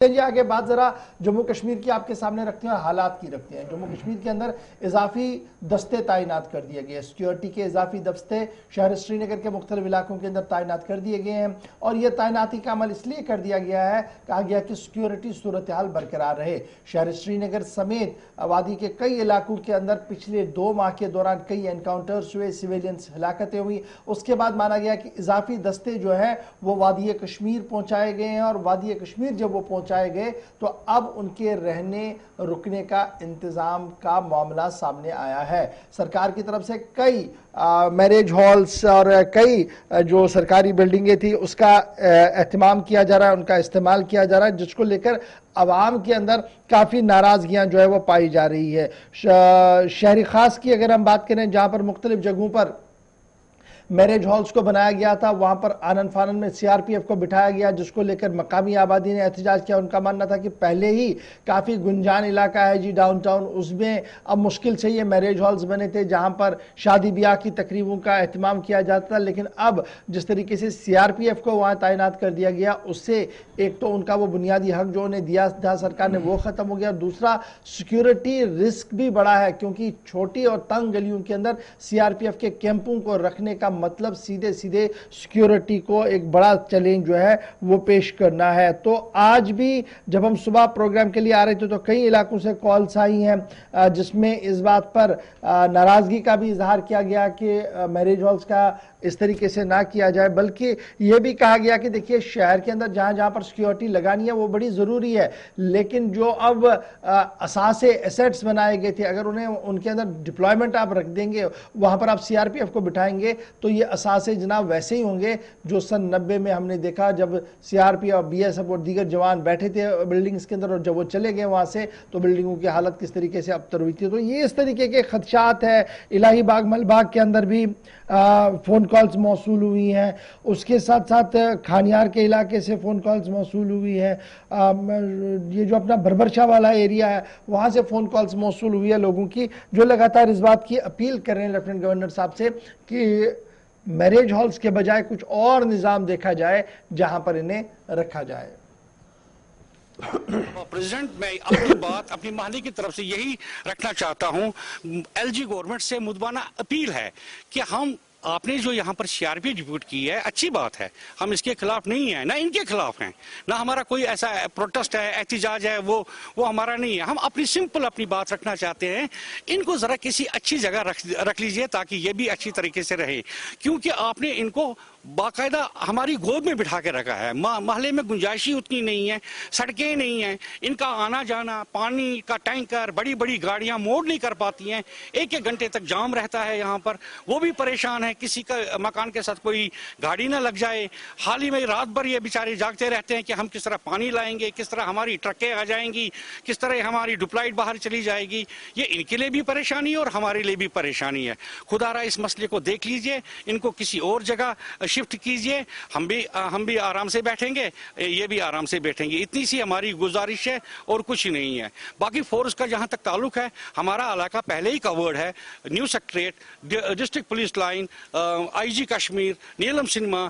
जी आगे बात जरा जम्मू कश्मीर की आपके सामने रखते हैं और हालात की रखते हैं। जम्मू कश्मीर के अंदर इजाफी दस्ते तैनात कर दिए गए, सिक्योरिटी के इजाफी दस्ते शहर श्रीनगर के मुख्तलिफ इलाकों के अंदर तैनात कर दिए गए हैं और यह तैनाती का अमल इसलिए कर दिया गया है, कहा गया कि सिक्योरिटी सूरत हाल बरकरार रहे। शहर श्रीनगर समेत वादी के कई इलाकों के अंदर पिछले 2 माह के दौरान कई एनकाउंटर्स हुए, सिविलियंस हलाकतें हुई। उसके बाद माना गया कि इजाफी दस्ते जो है वो वादी कश्मीर पहुंचाए गए हैं और वादी कश्मीर जब वो पहुंचाए गए तो अब उनके रहने रुकने का इंतजाम का मामला सामने आया है। सरकार की तरफ से कई मैरिज हॉल्स और कई जो सरकारी बिल्डिंगें थी उसका एहतमाम किया जा रहा है, उनका इस्तेमाल किया जा रहा है, जिसको लेकर अवाम के अंदर काफ़ी नाराज़गियां जो है वो पाई जा रही है। शहरी खास की अगर हम बात करें, जहां पर मुख्तलिफ जगहों पर मैरिज हॉल्स को बनाया गया था, वहां पर आनन फानन में सीआरपीएफ को बिठाया गया, जिसको लेकर मकामी आबादी ने एहतजाज किया। उनका मानना था कि पहले ही काफ़ी गुंजान इलाका है जी डाउनटाउन, उसमें अब मुश्किल से ये मैरिज हॉल्स बने थे जहां पर शादी ब्याह की तकरीबों का एहतमाम किया जाता था। लेकिन अब जिस तरीके से सीआरपीएफ को वहां तैनात कर दिया गया, उससे एक तो उनका वो बुनियादी हक जो उन्हें दिया था सरकार ने वो ख़त्म हो गया, दूसरा सिक्योरिटी रिस्क भी बढ़ा है, क्योंकि छोटी और तंग गलियों के अंदर सीआरपीएफ के कैंपों को रखने का मतलब सीधे सीधे सिक्योरिटी को एक बड़ा चैलेंज जो है वो पेश करना है। तो आज भी जब हम सुबह प्रोग्राम के लिए आ रहे थे तो कई इलाकों से कॉल्स आई हैं जिसमें इस बात पर नाराजगी का भी इजहार किया गया कि मैरिज हॉल्स का इस तरीके से ना किया जाए, बल्कि यह भी कहा गया कि देखिए शहर के अंदर जहां जहां पर सिक्योरिटी लगानी है वो बड़ी ज़रूरी है, लेकिन जो अब असासे एसेट्स बनाए गए थे अगर उन्हें उनके अंदर डिप्लॉयमेंट आप रख देंगे, वहां पर आप सीआरपीएफ को बिठाएंगे तो ये असासे जनाब वैसे ही होंगे जो सन 90 में हमने देखा जब सीआरपीएफ और बीएसएफ और दीगर जवान बैठे थे बिल्डिंग्स के अंदर और जब वो चले गए वहां से तो बिल्डिंगों की हालत किस तरीके से अबतर हुई थी। तो ये इस तरीके के खदशात है। इलाही बाग मलबाग के अंदर भी फ़ोन कॉल्स मौसूल हुई हैं, उसके साथ साथ खानियार के इलाके से फ़ोन कॉल्स मौसूल हुई है, ये जो अपना बरबरशाह वाला एरिया है वहाँ से फ़ोन कॉल्स मौसूल हुई है लोगों की, जो लगातार इस बात की अपील कर रहे हैं लेफ्टिनेंट गवर्नर साहब से कि मैरिज हॉल्स के बजाय कुछ और निज़ाम देखा जाए जहाँ पर इन्हें रखा जाए। प्रेसिडेंट, मैं अपनी बात अपनी महल्ले की तरफ से यही रखना चाहता हूं। एलजी गवर्नमेंट से मुद्दाना अपील है कि हम आपने जो यहाँ पर सीआरपी डिप्यूट की है अच्छी बात है, हम इसके खिलाफ नहीं है, ना इनके खिलाफ हैं, ना हमारा कोई ऐसा प्रोटेस्ट है एहतिजाज है वो हमारा नहीं है। हम अपनी सिंपल अपनी बात रखना चाहते हैं। इनको जरा किसी अच्छी जगह रख लीजिए ताकि ये भी अच्छी तरीके से रहे, क्योंकि आपने इनको बाकायदा हमारी गोद में बिठा के रखा है। महल्ले में गुंजाइश ही उतनी नहीं है, सड़कें नहीं हैं, इनका आना जाना, पानी का टैंकर, बड़ी बड़ी गाड़ियां मोड़ नहीं कर पाती हैं, 1-1 घंटे तक जाम रहता है यहाँ पर, वो भी परेशान है, किसी का मकान के साथ कोई गाड़ी ना लग जाए। हाल ही में रात भर ये बेचारे जागते रहते हैं कि हम किस तरह पानी लाएंगे, किस तरह हमारी ट्रकें आ जाएंगी, किस तरह हमारी डुप्लाइट बाहर चली जाएगी। ये इनके लिए भी परेशानी है और हमारे लिए भी परेशानी है। खुदारा इस मसले को देख लीजिए, इनको किसी और जगह शिफ्ट कीजिए, हम भी आराम से बैठेंगे, ये भी आराम से बैठेंगे। इतनी सी हमारी गुजारिश है और कुछ नहीं है। बाकी फोर्स का जहां तक ताल्लुक है, हमारा इलाका पहले ही कवर्ड है। New secretariat, district police line, IG Kashmir, Neelam cinema,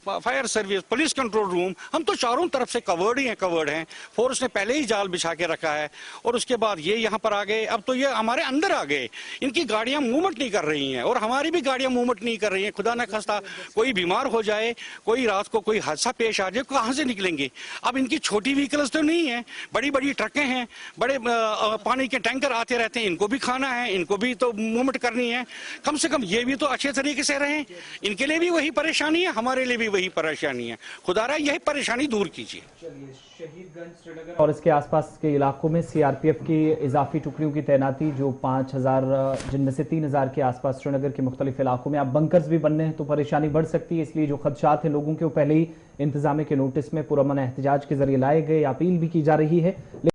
fire service, police control room, हम तो चारों तरफ से कवर्ड हैं। फोर्स ने पहले ही जाल बिछा के रखा है और उसके बाद ये यहाँ पर आ गए। अब तो ये हमारे अंदर आ गए, इनकी गाड़ियां मूवमेंट नहीं कर रही हैं और हमारी भी गाड़ियां मूवमेंट नहीं कर रही हैं। खुदा न खास्ता कोई बीमार हो जाए, कोई रात को कोई हादसा पेश आ जाए, कहां से निकलेंगे? अब इनकी छोटी व्हीकल्स तो नहीं है, बड़ी बड़ी ट्रकें हैं, बड़े पानी के टैंकर आते रहते हैं, इनको भी खाना है, इनको भी तो मूवमेंट करनी है। कम से कम ये भी तो अच्छे तरीके से रहें। इनके लिए भी वही परेशानी है, हमारे लिए भी वही परेशानी है। खुदारा यही परेशानी दूर कीजिए। शहीदगंज श्रीनगर और इसके आसपास के इलाकों में सीआरपीएफ की इजाफी टुकड़ियों की तैनाती, जो 5000 जिनमें से 3000 के आसपास श्रीनगर के मुख्तलिफ इलाकों में अब बंकर्स भी बनने हैं तो परेशानी बढ़ सकती है। इसलिए जो खदशात हैं लोगों के वो पहले ही इंतजामिया के नोटिस में पुरअमन एहतजाज के जरिए लाए गए, अपील भी की जा रही है।